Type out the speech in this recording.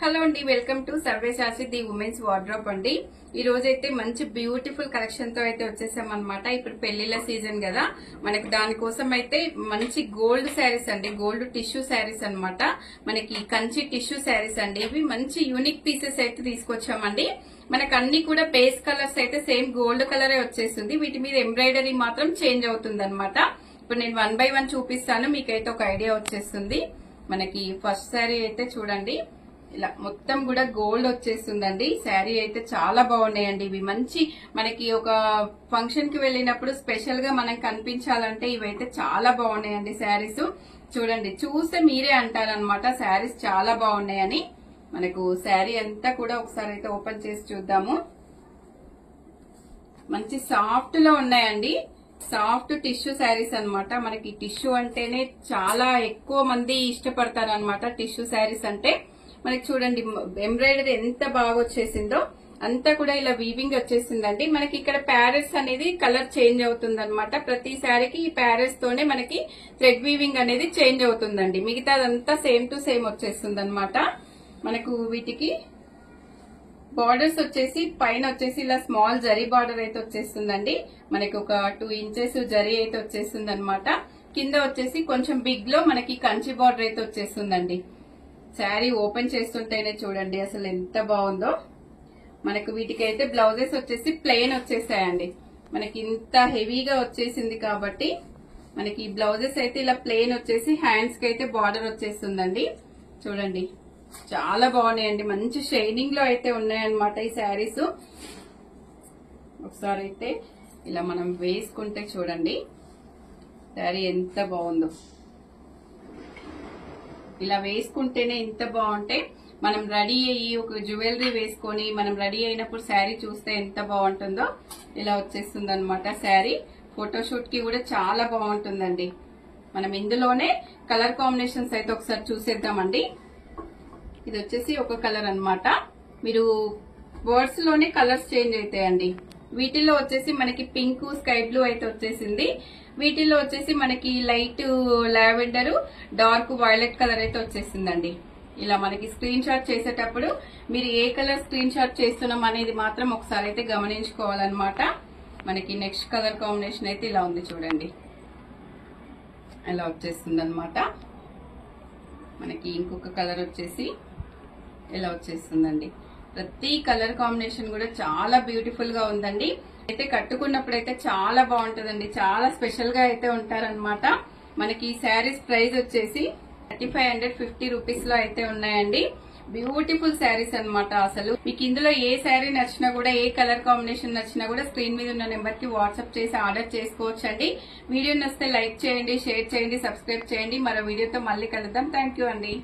Hello అండి, welcome to Sarveshastri the women's wardrobe అండి. ఈ రోజు అయితే మంచి బ్యూటిఫుల్ కలెక్షన్ తో అయితే వచ్చేసాం అనమాట. ఇప్పుడు పెళ్లిళ్ళ సీజన్ కదా, మనకి దానికోసం అయితే మంచి గోల్డ్ శారీస్ అండి, గోల్డ్ టిష్యూ శారీస్ అన్నమాట. మనకి కంచి టిష్యూ శారీస్ అండి. ఇవి మంచి యూనిక్ పీసెస్ అయితే తీసుకొచ్చామండి. మనకు అన్ని కూడా బేస్ కలర్స్ అయితే సేమ్ గోల్డ్ కలరే వచ్చేస్తుంది. వీటి మీద ఎంబ్రాయిడరీ మాత్రం చేంజ్ అవుతుంది అనమాట. ఇప్పుడు నేను 1 by 1 చూపిస్తాను, మీకైతే ఒక ఐడియా వచ్చేస్తుంది. మనకి ఫస్ట్ శారీ అయితే చూడండి, ఇలా మొత్తం కూడా గోల్డ్ వచ్చేస్తుందండి. శారీ అయితే చాలా బాగున్నాయండి. ఇవి మంచి మనకి ఒక ఫంక్షన్ కి వెళ్ళినప్పుడు స్పెషల్ గా మనకు కనిపించాలంటే ఇవైతే చాలా బాగున్నాయండి శారీస్. చూడండి, చూస్తే మీరే అంటారనమాట శారీస్ చాలా బాగున్నాయని. మనకు శారీ అంతా కూడా ఒకసారి అయితే ఓపెన్ చేసి చూద్దాము. మంచి సాఫ్ట్ లో ఉన్నాయండి, సాఫ్ట్ టిష్యూ శారీస్ అన్నమాట. మనకి టిష్యూ అంటేనే చాలా ఎక్కువ మంది ఇష్టపడతారు అనమాట. టిష్యూ శారీస్ అంటే మనకి చూడండి ఎంబ్రాయిడరీ ఎంత బాగా వచ్చేసిందో, అంతా కూడా ఇలా వీవింగ్ వచ్చేసిందండి. మనకి ఇక్కడ ప్యారెట్స్ అనేది కలర్ చేంజ్ అవుతుంది అనమాట. ప్రతి శారీకి ఈ ప్యారెట్స్ తోనే మనకి థ్రెడ్ వీవింగ్ అనేది చేంజ్ అవుతుందండి. మిగతాదంతా సేమ్ టు సేమ్ వచ్చేస్తుంది అనమాట. మనకు వీటికి బార్డర్స్ వచ్చేసి పైన వచ్చేసి ఇలా స్మాల్ జరీ బార్డర్ అయితే వచ్చేస్తుందండి. మనకి ఒక 2 inches జరీ అయితే వచ్చేస్తుంది అనమాట. కింద వచ్చేసి కొంచెం బిగ్ లో మనకి కంచి బార్డర్ అయితే వచ్చేస్తుందండి. శారీ ఓపెన్ చేస్తుంటేనే చూడండి అసలు ఎంత బాగుందో. మనకు వీటికైతే బ్లౌజెస్ వచ్చేసి ప్లెయిన్ వచ్చేసాయండి. మనకి ఇంత హెవీగా వచ్చేసింది కాబట్టి మనకి బ్లౌజెస్ అయితే ఇలా ప్లెయిన్ వచ్చేసి హ్యాండ్స్ కి అయితే బార్డర్ వచ్చేస్తుందండి. చూడండి చాలా బాగున్నాయండి, మంచి షైనింగ్ లో అయితే ఉన్నాయన్నమాట ఈ శారీస్. ఒకసారి అయితే ఇలా మనం వేసుకుంటే చూడండి శారీ ఎంత బాగుందో. ఇలా వేసుకుంటేనే ఇంత బాగుంటే మనం రెడీ అయ్యి ఒక జ్యువెలరీ వేసుకొని మనం రెడీ అయినప్పుడు శారీ చూస్తే ఎంత బాగుంటుందో. ఇలా వచ్చేస్తుంది అనమాట శారీ. ఫోటోషూట్ కి కూడా చాలా బాగుంటుందండి. మనం ఇందులోనే కలర్ కాంబినేషన్స్ అయితే ఒకసారి చూసేద్దామండి. ఇది వచ్చేసి ఒక కలర్ అన్నమాట. మీరు వర్డ్స్ లోనే కలర్స్ చేంజ్ అవుతాయండి. వీటిల్లో వచ్చేసి మనకి పింక్, స్కై బ్లూ అయితే వచ్చేసింది. వీటిల్లో వచ్చేసి మనకి light lavender, dark violet colour అయితే వచ్చేసిందండి. ఇలా మనకి స్క్రీన్ షాట్ చేసేటప్పుడు మీరు ఏ కలర్ స్క్రీన్ షాట్ చేస్తున్నాం అనేది మాత్రం ఒకసారి అయితే గమనించుకోవాలన్నమాట. మనకి నెక్స్ట్ కలర్ కాంబినేషన్ అయితే ఇలా ఉంది చూడండి, ఇలా వచ్చేస్తుంది అనమాట. మనకి ఇంకొక కలర్ వచ్చేసి ఇలా వచ్చేస్తుందండి. ప్రతి కలర్ కాంబినేషన్ కూడా చాలా బ్యూటిఫుల్ గా ఉందండి. అయితే కట్టుకున్నప్పుడు అయితే చాలా బాగుంటుందండి, చాలా స్పెషల్ గా అయితే ఉంటారనమాట. మనకి ఈ శారీస్ ప్రైస్ వచ్చేసి 3550 రూపీస్ లో అయితే ఉన్నాయండి. బ్యూటిఫుల్ శారీస్ అన్నమాట. అసలు మీకు ఇందులో ఏ శారీ నచ్చినా కూడా, ఏ కలర్ కాంబినేషన్ నచ్చినా కూడా స్క్రీన్ మీద ఉన్న నెంబర్ కి వాట్సాప్ చేసి ఆర్డర్ చేసుకోవచ్చు అండి. వీడియో నచ్చితే లైక్ చేయండి, షేర్ చేయండి, సబ్స్క్రైబ్ చేయండి. మరో వీడియోతో మళ్ళీ కలుద్దాం. థ్యాంక్ యూ అండి.